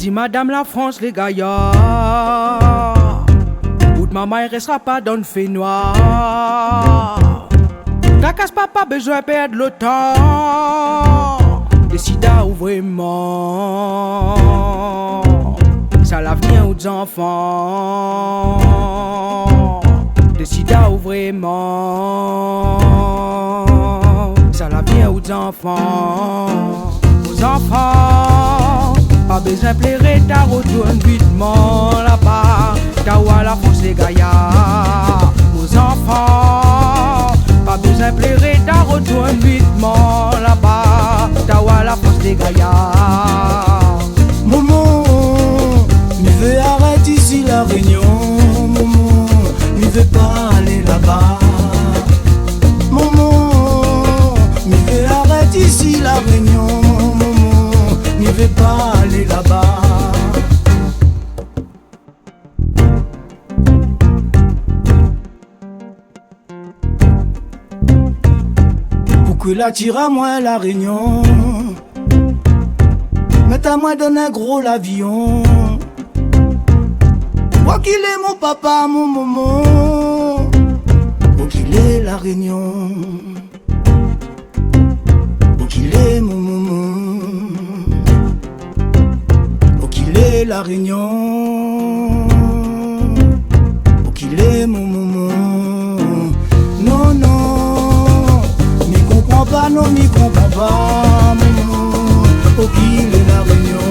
dit Madame la France, les gaillards, ou de maman, il restera pas dans le fait noir. Ta casse pas besoin de perdre le temps. Décida où vraiment ça l'avenir aux enfants. Décida où vraiment ça l'avenir aux enfants. Aux enfants, pas besoin de pleurer, t'as retourne vitement là-bas. T'as où à la France les gaillards. Aux enfants, pas besoin de pleurer, t'as retourne vitement là-bas. T'as où à la France les gaillards. Maman, mi veux arrêter ici la réunion. Maman, mi veux pas aller là-bas. Maman, mi veux arrêter ici la réunion. Maman, mi veux pas aller là-bas. Que la tire à moi la réunion, mais à moi donne un gros l'avion. Moi qu'il est mon papa, mon maman, moi qu'il est la réunion, moi qu'il est mon maman, moi qu'il est la réunion, moi qu'il est mon maman. Non, non. Non, m'y comprends pas, maman, oh qu'il est la réunion.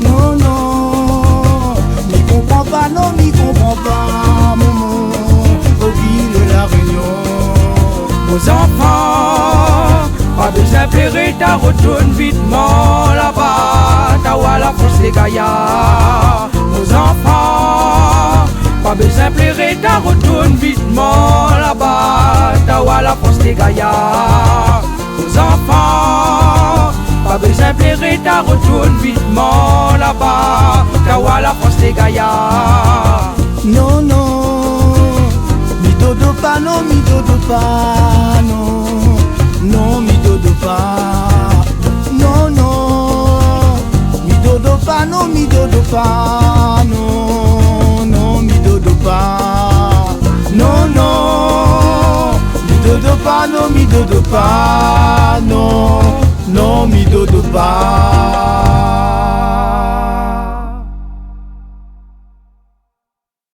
Non, non, m'y comprends pas, non, m'y comprends pas, maman, oh qu'il est la réunion. Aux enfants, pas besoin de pleurer, t'as retourne vitement là-bas. T'as où à la France les gaillards. Aux enfants, pas besoin de pleurer, t'as retourne vitement là-bas. T'as où à la France les gaillards. Aux enfants, pas besoin de pleurer, t'as retourne vitement là-bas. T'as où à la France les gaillards. Non, non, mi dodo pas, non, mi dodo pas, non, non, mi dodo pas, non, non, mi dodo pas, non, mi dodo pas, non, non, mi dodo pas, non, non, mi dodo pas, non, mi dodo pas, non, non, mi dodo pas.